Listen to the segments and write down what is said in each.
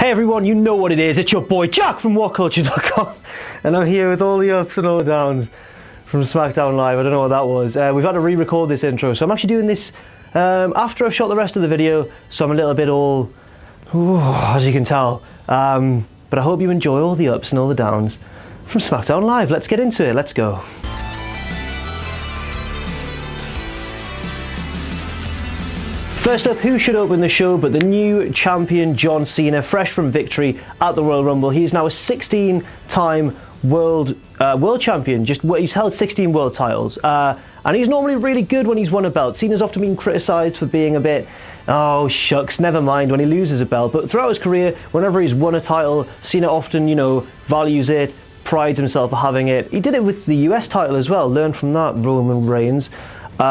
Hey everyone, you know what it is. It's your boy Jack from WhatCulture.com, and I'm here with all the ups and all the downs from SmackDown Live. I don't know what that was. We've had to re-record this intro, so I'm actually doing this after I've shot the rest of the video, so I'm a little bit all, as you can tell. But I hope you enjoy all the ups and all the downs from SmackDown Live. Let's get into it. Let's go. First up, who should open the show but the new champion John Cena, fresh from victory at the Royal Rumble. He's now a 16-time world champion. He's held 16 world titles, and he's normally really good when he's won a belt. Cena's often been criticised for being a bit, oh shucks, never mind when he loses a belt. But throughout his career, whenever he's won a title, Cena often, values it, prides himself for having it. He did it with the US title as well. Learned from that, Roman Reigns.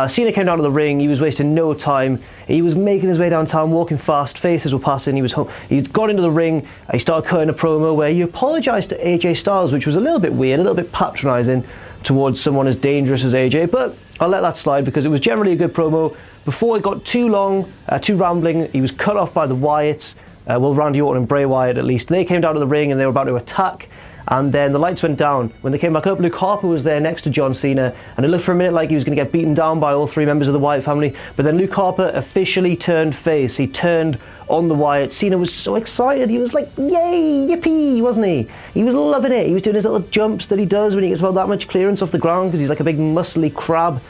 Cena came down to the ring. He was wasting no time. He was making his way downtown, walking fast. Faces were passing. He'd got into the ring. He started cutting a promo where he apologised to AJ Styles, which was a little bit weird, a little bit patronising towards someone as dangerous as AJ. But I'll let that slide because it was generally a good promo. Before it got too long, too rambling, he was cut off by the Wyatts. Randy Orton and Bray Wyatt at least. They came down to the ring and they were about to attack. And then the lights went down. When they came back up, Luke Harper was there next to John Cena, and it looked for a minute like he was going to get beaten down by all three members of the Wyatt family. But then Luke Harper officially turned face. He turned on the Wyatt. Cena was so excited. He was like, yay, yippee, wasn't he? He was loving it. He was doing his little jumps that he does when he gets about that much clearance off the ground because he's like a big muscly crab.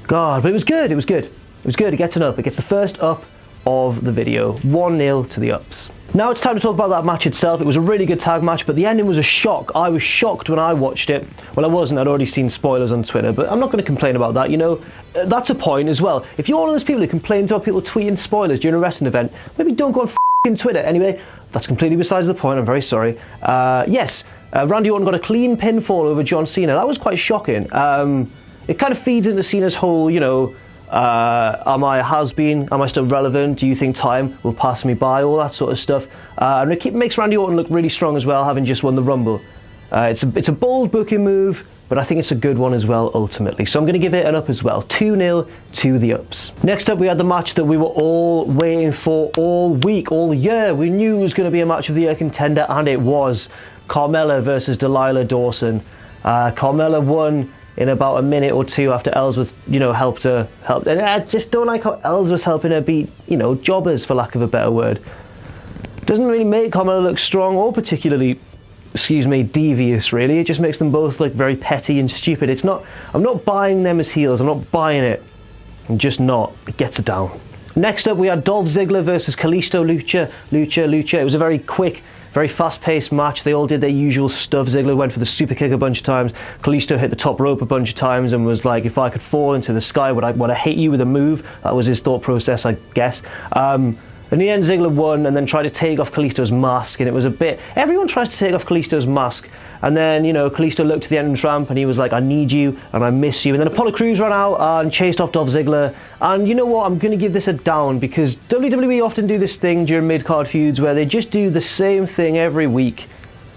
God, but it was good. It was good. It was good. It gets an up. It gets the first up of the video. 1-0 to the ups. Now it's time to talk about that match itself. It was a really good tag match, but the ending was a shock. I was shocked when I watched it. Well, I wasn't. I'd already seen spoilers on Twitter, but I'm not going to complain about that. That's a point as well. If you're one of those people who complains about people tweeting spoilers during a wrestling event, maybe don't go on f***ing Twitter. Anyway, that's completely besides the point. I'm very sorry. Yes, Randy Orton got a clean pinfall over John Cena. That was quite shocking. It kind of feeds into Cena's whole, am I a has-been? Am I still relevant? Do you think time will pass me by? All that sort of stuff. And it makes Randy Orton look really strong as well, having just won the Rumble. It's a bold booking move, but I think it's a good one as well, ultimately. So I'm going to give it an up as well. 2-0 to the ups. Next up, we had the match that we were all waiting for all week, all year. We knew it was going to be a match of the year contender, and it was. Carmella versus Delilah Dawson. Carmella won in about a minute or two after Ellsworth, helped her. And I just don't like how Ellsworth's helping her beat, jobbers, for lack of a better word. Doesn't really make Carmella look strong or particularly, devious, really. It just makes them both look very petty and stupid. I'm not buying them as heels. I'm not buying it. I'm just not. It gets her down. Next up, we had Dolph Ziggler versus Kalisto Lucha. It was a very quick, very fast-paced match. They all did their usual stuff. Ziggler went for the super kick a bunch of times. Kalisto hit the top rope a bunch of times and was like, if I could fall into the sky, would I hit you with a move? That was his thought process, I guess. In the end, Ziggler won and then tried to take off Kalisto's mask, and it was a bit... Everyone tries to take off Kalisto's mask, and then, Kalisto looked to the entrance ramp and he was like, I need you and I miss you. And then Apollo Crews ran out and chased off Dolph Ziggler. And you know what? I'm going to give this a down because WWE often do this thing during mid-card feuds where they just do the same thing every week.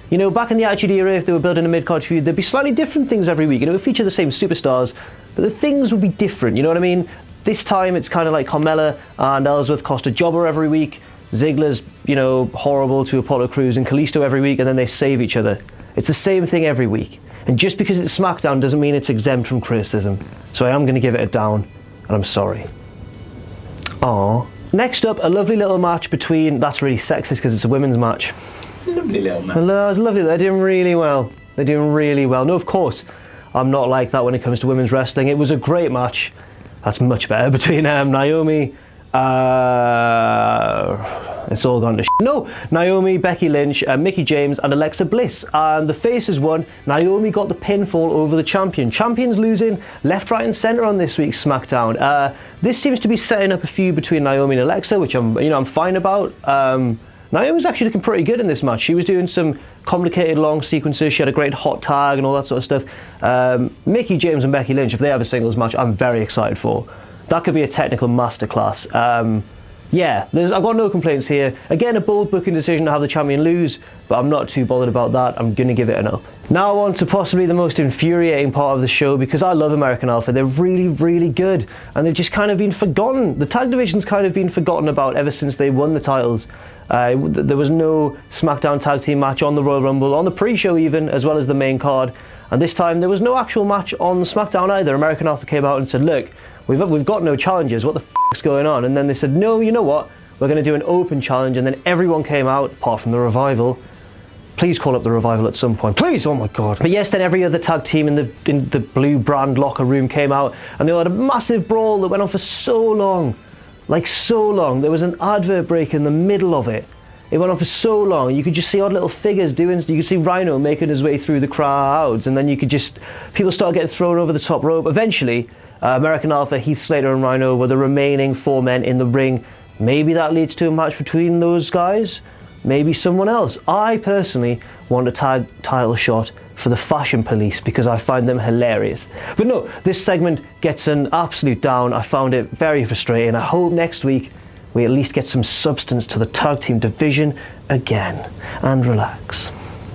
Back in the Attitude Era, if they were building a mid-card feud, there'd be slightly different things every week. It would feature the same superstars, but the things would be different, you know what I mean? This time, it's kind of like Carmella and Ellsworth cost a jobber every week. Ziggler's, horrible to Apollo Crews and Kalisto every week, and then they save each other. It's the same thing every week. And just because it's SmackDown doesn't mean it's exempt from criticism. So I am going to give it a down, and I'm sorry. Aww. Next up, a lovely little match between... That's really sexist because it's a women's match. Lovely little match. It's lovely. They're doing really well. No, of course, I'm not like that when it comes to women's wrestling. It was a great match. That's much better between Naomi. It's all gone to No, Naomi, Becky Lynch, Mickie James, and Alexa Bliss. And the faces won. Naomi got the pinfall over the champion. Champions losing left, right, and centre on this week's SmackDown. This seems to be setting up a feud between Naomi and Alexa, which I'm fine about. Naomi's actually looking pretty good in this match. She was doing some complicated long sequences. She had a great hot tag and all that sort of stuff. Mickie James and Becky Lynch, if they have a singles match, I'm very excited for. That could be a technical masterclass. yeah, I've got no complaints here. Again, a bold booking decision to have the champion lose, but I'm not too bothered about that. I'm going to give it an up. Now on to possibly the most infuriating part of the show, because I love American Alpha. They're really, really good, and they've just kind of been forgotten. The tag division's kind of been forgotten about ever since they won the titles. There was no SmackDown tag team match on the Royal Rumble, on the pre-show even, as well as the main card. And this time there was no actual match on SmackDown either. American Alpha came out and said, look, we've got no challengers, what the f***'s going on? And then they said, no, you know what, we're going to do an open challenge. And then everyone came out, apart from the Revival. Please call up the Revival at some point, please, oh my god. But yes, then every other tag team in the blue brand locker room came out, and they all had a massive brawl that went on for so long. Like so long. There was an advert break in the middle of it. It went on for so long. You could just see odd little figures doing. You could see Rhino making his way through the crowds, and then you could just, people started getting thrown over the top rope. Eventually, American Alpha, Heath Slater and Rhino were the remaining 4 men in the ring. Maybe that leads to a match between those guys. Maybe someone else. I personally want a tag title shot for the Fashion Police because I find them hilarious. But no, this segment gets an absolute down. I found it very frustrating. I hope next week we at least get some substance to the tag team division again. And relax.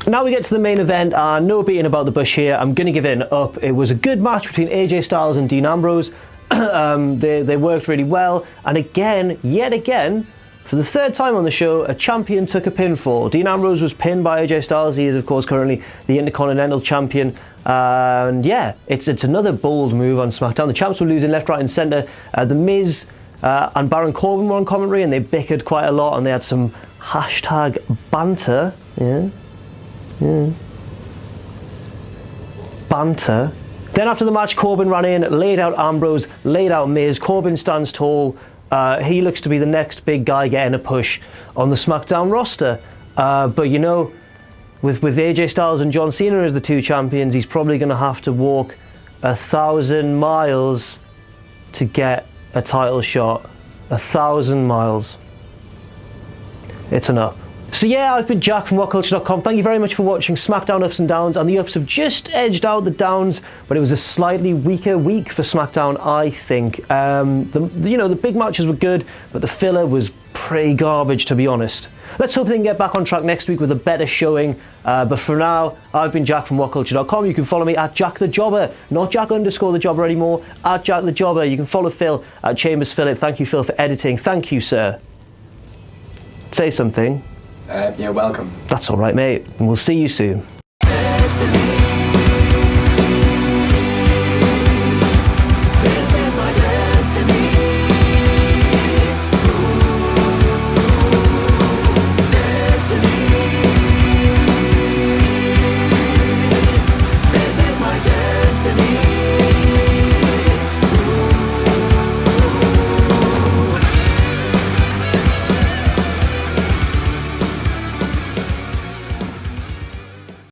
Now we get to the main event, and no beating about the bush here. I'm going to give it an up. It was a good match between AJ Styles and Dean Ambrose. They worked really well. And again, yet again, for the 3rd time on the show, a champion took a pinfall. Dean Ambrose was pinned by AJ Styles. He is, of course, currently the Intercontinental Champion. And yeah, it's another bold move on SmackDown. The champs were losing left, right and centre. The Miz and Baron Corbin were on commentary, and they bickered quite a lot, and they had some hashtag banter. Banter. Then after the match, Corbin ran in, laid out Ambrose, laid out Miz. Corbin stands tall. He looks to be the next big guy getting a push on the SmackDown roster. But you know, with AJ Styles and John Cena as the 2 champions, he's probably going to have to walk 1,000 miles to get a title shot. 1,000 miles. It's an up. So yeah, I've been Jack from WhatCulture.com. Thank you very much for watching SmackDown Ups and Downs, and the ups have just edged out the downs, but it was a slightly weaker week for SmackDown, I think. The big matches were good, but the filler was pretty garbage, to be honest. Let's hope they can get back on track next week with a better showing. But for now, I've been Jack from WhatCulture.com. You can follow me at Jack the Jobber, not Jack_the Jobber anymore, at Jack the Jobber. You can follow Phil at Chambers Philip. Thank you, Phil, for editing. Thank you, sir. Say something. You're welcome. That's all right, mate. And we'll see you soon.